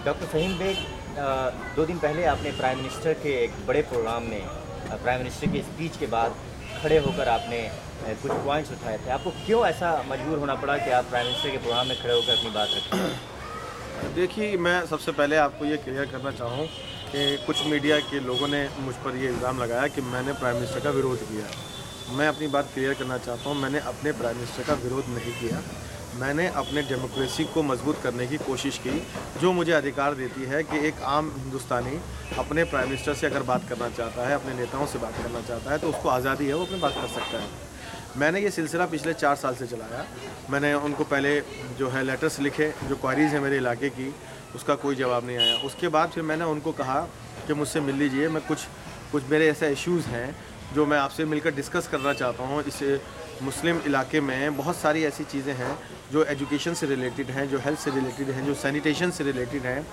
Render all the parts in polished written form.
Doctor Faheem bag, 2 दिन पहले आपने प्राइम मिनिस्टर के एक बड़े प्रोग्राम में प्राइम मिनिस्टर की स्पीच के बाद खड़े होकर आपने कुछ पॉइंट्स उठाए थे। आपको क्यों ऐसा मजबूर होना पड़ा कि आप प्राइम मिनिस्टर के प्रोग्राम में खड़े होकर अपनी बात रखें? देखिए, मैं सबसे पहले आपको ये क्लियर करना चाहूँ कि कुछ मीडिया के लोगों ने मुझ पर ये इल्ज़ाम लगाया कि मैंने प्राइम मिनिस्टर का विरोध किया। मैं अपनी बात क्लियर करना चाहता हूँ, मैंने अपने प्राइम मिनिस्टर का विरोध नहीं किया। मैंने अपने डेमोक्रेसी को मजबूत करने की कोशिश की, जो मुझे अधिकार देती है कि एक आम हिंदुस्तानी अपने प्राइम मिनिस्टर से अगर बात करना चाहता है, अपने नेताओं से बात करना चाहता है, तो उसको आज़ादी है, वो अपनी बात कर सकता है। मैंने ये सिलसिला पिछले 4 साल से चलाया। मैंने उनको पहले जो है लेटर्स लिखे, जो क्वारीज़ हैं मेरे इलाके की, उसका कोई जवाब नहीं आया। उसके बाद फिर मैंने उनको कहा कि मुझसे मिल लीजिए, मैं कुछ मेरे ऐसे इश्यूज़ हैं जो मैं आपसे मिलकर डिस्कस करना चाहता हूँ। इस मुस्लिम इलाके में बहुत सारी ऐसी चीज़ें हैं जो एजुकेशन से रिलेटेड हैं, जो हेल्थ से रिलेटेड हैं, जो सैनिटेशन से रिलेटेड हैं,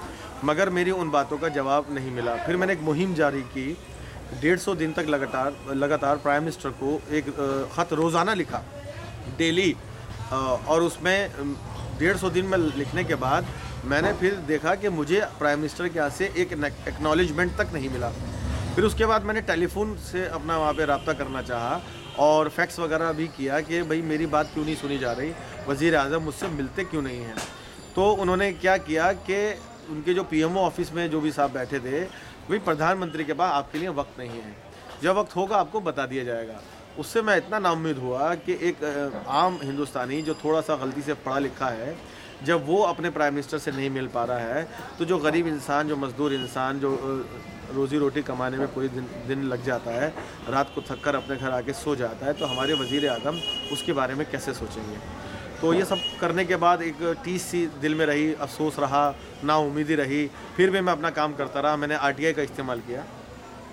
मगर मेरी उन बातों का जवाब नहीं मिला। फिर मैंने एक मुहिम जारी की, 150 दिन तक लगातार प्राइम मिनिस्टर को एक ख़त रोज़ाना लिखा, डेली, और उसमें 150 दिन में लिखने के बाद मैंने फिर देखा कि मुझे प्राइम मिनिस्टर के यहाँ से एक एक्नॉलेजमेंट तक नहीं मिला। फिर उसके बाद मैंने टेलीफोन से अपना वहाँ पे रब्ता करना चाहा और फैक्स वगैरह भी किया कि भाई मेरी बात क्यों नहीं सुनी जा रही, वज़ीर आज़म मुझसे मिलते क्यों नहीं हैं। तो उन्होंने क्या किया कि उनके जो पीएमओ ऑफिस में जो भी साहब बैठे थे, भाई प्रधानमंत्री के पास आपके लिए वक्त नहीं है, जब वक्त होगा आपको बता दिया जाएगा। उससे मैं इतना नाउम्मीद हुआ कि एक आम हिंदुस्तानी जो थोड़ा सा गलती से पढ़ा लिखा है, जब वो अपने प्राइम मिनिस्टर से नहीं मिल पा रहा है, तो जो गरीब इंसान, जो मज़दूर इंसान, जो रोज़ी रोटी कमाने में पूरे दिन लग जाता है, रात को थक कर अपने घर आके सो जाता है, तो हमारे वज़ीर आज़म उसके बारे में कैसे सोचेंगे। तो ये सब करने के बाद एक टीस सी दिल में रही, अफसोस रहा, नाउम्मीदी रही। फिर भी मैं अपना काम करता रहा। मैंने आरटीआई का इस्तेमाल किया।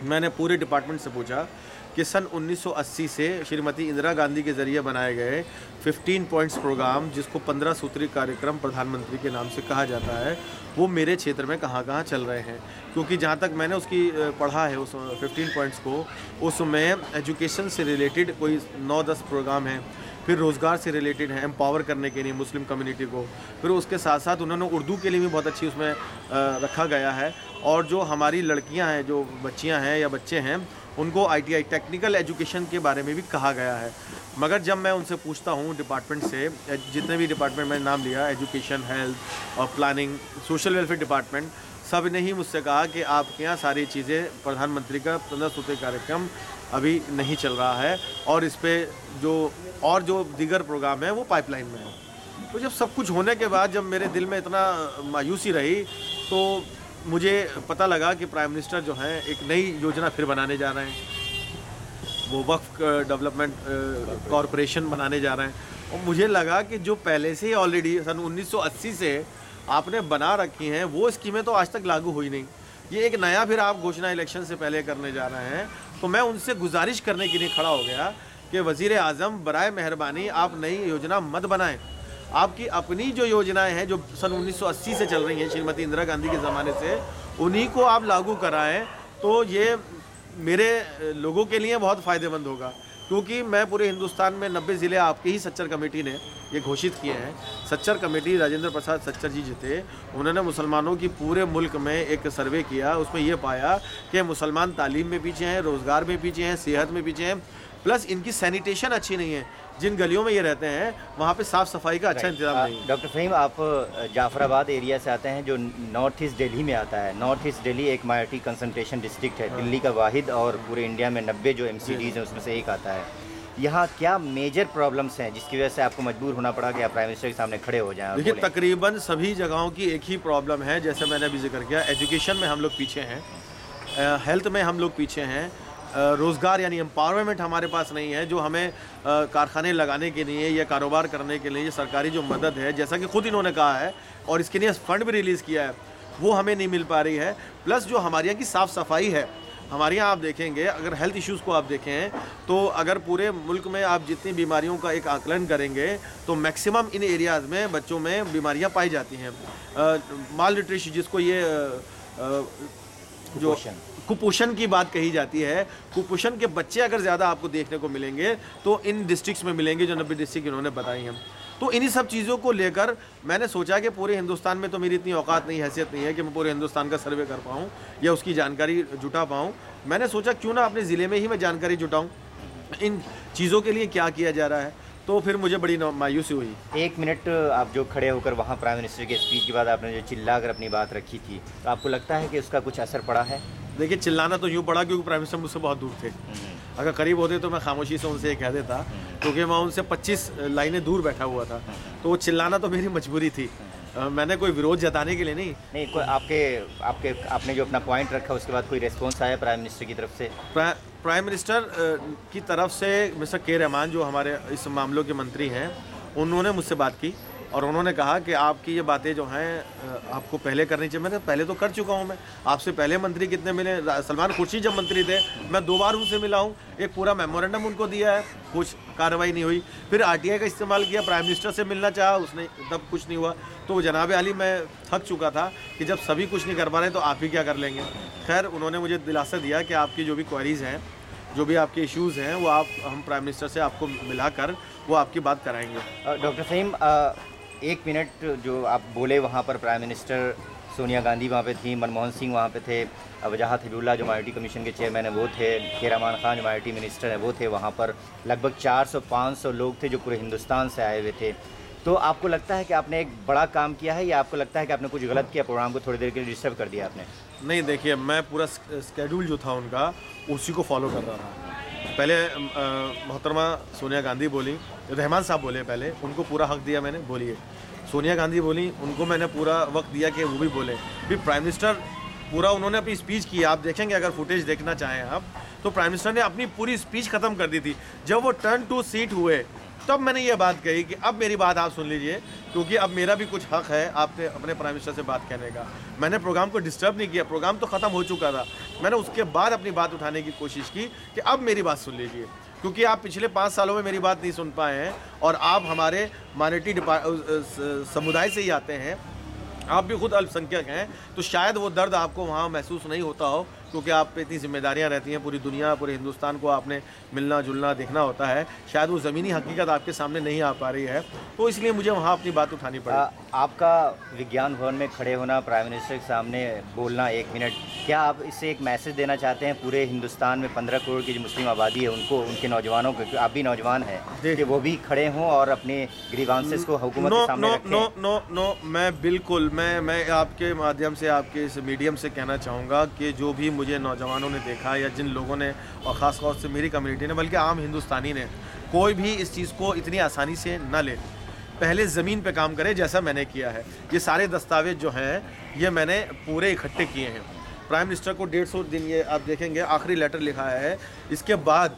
मैंने पूरे डिपार्टमेंट से पूछा कि सन 1980 से श्रीमती इंदिरा गांधी के ज़रिए बनाए गए 15 पॉइंट्स प्रोग्राम, जिसको 15 सूत्री कार्यक्रम प्रधानमंत्री के नाम से कहा जाता है, वो मेरे क्षेत्र में कहाँ कहाँ चल रहे हैं। क्योंकि जहाँ तक मैंने उसकी पढ़ा है उस 15 पॉइंट्स को, उसमें एजुकेशन से रिलेटेड कोई 9-10 प्रोग्राम हैं, फिर रोज़गार से रिलेटेड है, एम्पावर करने के लिए मुस्लिम कम्युनिटी को, फिर उसके साथ साथ उन्होंने उर्दू के लिए भी बहुत अच्छी उसमें रखा गया है। और जो हमारी लड़कियां हैं, जो बच्चियां हैं या बच्चे हैं, उनको आईटीआई टेक्निकल एजुकेशन के बारे में भी कहा गया है। मगर जब मैं उनसे पूछता हूँ डिपार्टमेंट से, जितने भी डिपार्टमेंट मैंने नाम लिया, एजुकेशन, हेल्थ और प्लानिंग, सोशल वेलफेयर डिपार्टमेंट, सब ने ही मुझसे कहा कि आपके यहाँ सारी चीज़ें, प्रधानमंत्री का 15 सूत्री कार्यक्रम अभी नहीं चल रहा है, और इस पर जो दीगर प्रोग्राम है वो पाइपलाइन में है। तो जब सब कुछ होने के बाद जब मेरे दिल में इतना मायूसी रही, तो मुझे पता लगा कि प्राइम मिनिस्टर जो हैं एक नई योजना फिर बनाने जा रहे हैं, वो वक्फ डेवलपमेंट कॉरपोरेशन बनाने जा रहे हैं। और मुझे लगा कि जो पहले से ही ऑलरेडी सन 1980 से आपने बना रखी हैं, वो स्कीमें तो आज तक लागू हुई नहीं। ये एक नया फिर आप घोषणा इलेक्शन से पहले करने जा रहे हैं। तो मैं उनसे गुजारिश करने के लिए खड़ा हो गया कि वज़ीर आज़म, बराए मेहरबानी आप नई योजना मत बनाएं। आपकी अपनी जो योजनाएं हैं, जो सन 1980 से चल रही हैं, श्रीमती इंदिरा गांधी के ज़माने से, उन्हीं को आप लागू कराएं, तो ये मेरे लोगों के लिए बहुत फ़ायदेमंद होगा। क्योंकि मैं पूरे हिंदुस्तान में 90 ज़िले आपके ही सच्चर कमेटी ने ये घोषित किए हैं। सच्चर कमेटी, राजेंद्र प्रसाद सच्चर जी थे, उन्होंने मुसलमानों की पूरे मुल्क में एक सर्वे किया। उसमें ये पाया कि मुसलमान तालीम में पीछे हैं, रोज़गार में पीछे हैं, सेहत में पीछे हैं, प्लस इनकी सैनिटेशन अच्छी नहीं है। जिन गलियों में ये रहते हैं वहाँ पे साफ़ सफाई का अच्छा इंतजाम नहीं है। डॉक्टर फ़हीम, आप जाफराबाद एरिया से आते हैं, जो नॉर्थ ईस्ट दिल्ली में आता है। नॉर्थ ईस्ट दिल्ली एक माइनॉरिटी कंसंट्रेशन डिस्ट्रिक्ट है, दिल्ली का वाहिद, और पूरे इंडिया में 90 जो MCDs हैं उसमें से एक आता है। यहाँ क्या मेजर प्रॉब्लम्स हैं जिसकी वजह से आपको मजबूर होना पड़ा कि आप प्राइम मिनिस्टर के सामने खड़े हो जाएं? देखिए, तकरीबन सभी जगहों की एक ही प्रॉब्लम है, जैसे मैंने अभी जिक्र किया। एजुकेशन में हम लोग पीछे हैं, हेल्थ में हम लोग पीछे हैं, रोज़गार यानी एम्पावरमेंट हमारे पास नहीं है, जो हमें कारखाने लगाने के लिए या कारोबार करने के लिए ये सरकारी जो मदद है, जैसा कि ख़ुद इन्होंने कहा है, और इसके लिए फ़ंड भी रिलीज़ किया है, वो हमें नहीं मिल पा रही है। प्लस जो हमारे यहाँ की साफ़ सफाई है, हमारे यहाँ आप देखेंगे, अगर हेल्थ इश्यूज़ को आप देखें, तो अगर पूरे मुल्क में आप जितनी बीमारियों का एक आकलन करेंगे, तो मैक्सिमम इन एरियाज़ में बच्चों में बीमारियाँ पाई जाती हैं। माल न्यूट्रिशन, जिसको ये जो कुपोषण की बात कही जाती है, कुपोषण के बच्चे अगर ज़्यादा आपको देखने को मिलेंगे तो इन डिस्ट्रिक्ट्स में मिलेंगे, जो 90 डिस्ट्रिक्ट इन्होंने बताई हैं। तो इन्हीं सब चीज़ों को लेकर मैंने सोचा कि पूरे हिंदुस्तान में तो मेरी इतनी औकात नहीं, हैसियत नहीं है कि मैं पूरे हिंदुस्तान का सर्वे कर पाऊँ या उसकी जानकारी जुटा पाऊँ। मैंने सोचा क्यों ना अपने ज़िले में ही मैं जानकारी जुटाऊँ, इन चीज़ों के लिए क्या किया जा रहा है। तो फिर मुझे बड़ी मायूसी हुई। 1 मिनट आप जो खड़े होकर वहाँ प्राइम मिनिस्टर के स्पीच के बाद आपने जो चिल्ला कर अपनी बात रखी थी, तो आपको लगता है कि उसका कुछ असर पड़ा है? देखिए, चिल्लाना तो यूँ पड़ा क्योंकि प्राइम मिनिस्टर मुझसे बहुत दूर थे। अगर करीब होते तो मैं खामोशी से उनसे ये कह देता, क्योंकि मैं उनसे 25 लाइनें दूर बैठा हुआ था। तो वो चिल्लाना तो मेरी मजबूरी थी, मैंने कोई विरोध जताने के लिए नहीं। कोई आपने जो अपना पॉइंट रखा उसके बाद कोई रिस्पॉन्स आया प्राइम मिनिस्टर की तरफ से? प्राइम मिनिस्टर की तरफ से मिस्टर के रहमान जो हमारे इस मामलों के मंत्री हैं, उन्होंने मुझसे बात की और उन्होंने कहा कि आपकी ये बातें जो हैं आपको पहले करनी चाहिए। मैंने पहले तो कर चुका हूँ, मैं आपसे पहले मंत्री कितने मिले, सलमान खुर्शीद जब मंत्री थे मैं 2 बार उनसे मिला हूँ, एक पूरा मेमोरेंडम उनको दिया है, कुछ कार्रवाई नहीं हुई। फिर आरटीआई का इस्तेमाल किया, प्राइम मिनिस्टर से मिलना चाहा, उसने तब कुछ नहीं हुआ। तो जनाब आली मैं थक चुका था कि जब सभी कुछ नहीं कर पा रहे तो आप ही क्या कर लेंगे। खैर उन्होंने मुझे दिलासा दिया कि आपकी जो भी क्वेरीज़ हैं, जो भी आपके इश्यूज़ हैं, वो हम प्राइम मिनिस्टर से आपको मिलाकर वो आपकी बात कराएंगे। डॉक्टर फ़हीम, 1 मिनट जो आप बोले वहाँ पर प्राइम मिनिस्टर सोनिया गांधी वहाँ पे थी, मनमोहन सिंह वहाँ पे थे, वजाहत हबीबुल्लाह जो माइनॉरिटी कमीशन के चेयरमैन है वो थे, के रहमान खान जो माइनॉरिटी मिनिस्टर है वो थे, वहाँ पर लगभग 400-500 लोग थे जो पूरे हिंदुस्तान से आए हुए थे। तो आपको लगता है कि आपने एक बड़ा काम किया है या आपको लगता है कि आपने कुछ गलत किया, प्रोग्राम को थोड़ी देर के लिए डिस्टर्ब कर दिया आपने? नहीं, देखिए, मैं पूरा स्केड्यूल जो था उनका उसी को फॉलो कर रहा था। पहले मोहतरमा सोनिया गांधी बोली, रहमान साहब बोले, पहले उनको पूरा हक दिया मैंने, बोलिए। सोनिया गांधी बोली, उनको मैंने पूरा वक्त दिया कि वो भी बोले। फिर प्राइम मिनिस्टर पूरा उन्होंने अपनी स्पीच की, आप देखेंगे अगर फुटेज देखना चाहें आप, तो प्राइम मिनिस्टर ने अपनी पूरी स्पीच ख़त्म कर दी थी। जब वो टर्न टू सीट हुए तब मैंने ये बात कही कि अब मेरी बात आप सुन लीजिए, क्योंकि अब मेरा भी कुछ हक है आपने अपने प्राइम मिनिस्टर से बात कहने का। मैंने प्रोग्राम को डिस्टर्ब नहीं किया, प्रोग्राम तो ख़त्म हो चुका था। मैंने उसके बाद अपनी बात उठाने की कोशिश की कि अब मेरी बात सुन लीजिए, क्योंकि आप पिछले 5 सालों में मेरी बात नहीं सुन पाए हैं और आप हमारे माइनॉरिटी समुदाय से ही आते हैं, आप भी खुद अल्पसंख्यक हैं, तो शायद वो दर्द आपको वहाँ महसूस नहीं होता हो, क्योंकि आप पे इतनी जिम्मेदारियाँ रहती हैं, पूरी दुनिया पूरे हिंदुस्तान को आपने मिलना जुलना देखना होता है। शायद वो ज़मीनी हकीकत आपके सामने नहीं आ पा रही है, तो इसलिए मुझे वहाँ अपनी बात उठानी पड़ी। आपका विज्ञान भवन में खड़े होना, प्राइम मिनिस्टर के सामने बोलना 1 मिनट, क्या आप इससे एक मैसेज देना चाहते हैं पूरे हिंदुस्तान में 15 करोड़ की जो मुस्लिम आबादी है उनको, उनके नौजवानों को, आप भी नौजवान हैं, कि वो भी खड़े हों और अपने ग्रीवांसेस को हुकूमत के सामने रखें? नो, मैं बिल्कुल मैं आपके माध्यम से, आपके इस मीडियम से कहना चाहूँगा कि जो भी मुझे नौजवानों ने देखा या जिन लोगों ने, और ख़ास तौर से मेरी कम्युनिटी ने, बल्कि आम हिंदुस्तानी ने, कोई भी इस चीज़ को इतनी आसानी से ना ले। पहले ज़मीन पे काम करे जैसा मैंने किया है। ये सारे दस्तावेज जो हैं ये मैंने पूरे इकट्ठे किए हैं। प्राइम मिनिस्टर को 150 दिन, ये आप देखेंगे आखिरी लेटर लिखा है, इसके बाद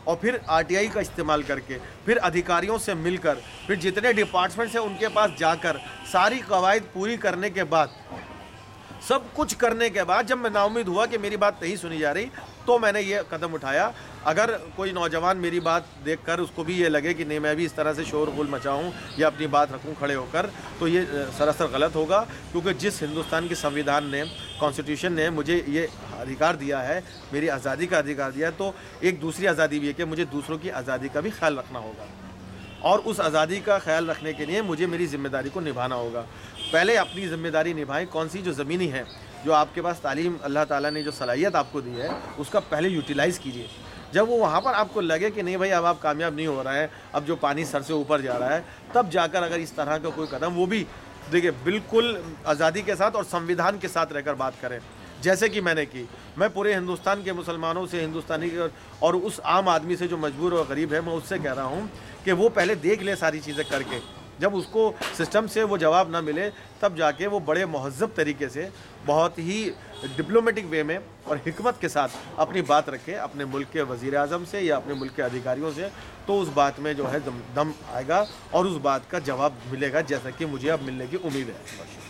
और फिर आरटीआई का इस्तेमाल करके, फिर अधिकारियों से मिलकर, फिर जितने डिपार्टमेंट्स हैं उनके पास जाकर, सारी कवायद पूरी करने के बाद, सब कुछ करने के बाद जब मैं नाउम्मीद हुआ कि मेरी बात नहीं सुनी जा रही, तो मैंने ये कदम उठाया। अगर कोई नौजवान मेरी बात देखकर उसको भी ये लगे कि नहीं मैं भी इस तरह से शोरगुल मचाऊं या अपनी बात रखूं खड़े होकर, तो ये सरासर गलत होगा, क्योंकि जिस हिंदुस्तान के संविधान ने, कॉन्स्टिट्यूशन ने मुझे ये अधिकार दिया है, मेरी आज़ादी का अधिकार दिया है, तो एक दूसरी आज़ादी भी है कि मुझे दूसरों की आज़ादी का भी ख्याल रखना होगा, और उस आज़ादी का ख्याल रखने के लिए मुझे मेरी ज़िम्मेदारी को निभाना होगा। पहले अपनी ज़िम्मेदारी निभाएं, कौन सी जो ज़मीनी है, जो आपके पास तालीम अल्लाह ताला ने जो सलाहियत आपको दी है, उसका पहले यूटिलाइज़ कीजिए। जब वो वहाँ पर आपको लगे कि नहीं भाई अब आप कामयाब नहीं हो रहे हैं, अब जो पानी सर से ऊपर जा रहा है, तब जाकर अगर इस तरह का कोई कदम, वो भी देखिए बिल्कुल आज़ादी के साथ और संविधान के साथ रहकर बात करें, जैसे कि मैंने की। मैं पूरे हिंदुस्तान के मुसलमानों से, हिंदुस्तानी और उस आम आदमी से जो मजबूर और गरीब है, मैं उससे कह रहा हूँ कि वो पहले देख ले सारी चीज़ें करके, जब उसको सिस्टम से वो जवाब ना मिले तब जाके वो बड़े महज़्ज़ब तरीके से, बहुत ही डिप्लोमेटिक वे में और हिकमत के साथ अपनी बात रखे अपने मुल्क के वज़ीर आज़म से या अपने मुल्क के अधिकारियों से, तो उस बात में जो है दम आएगा और उस बात का जवाब मिलेगा, जैसा कि मुझे अब मिलने की उम्मीद है।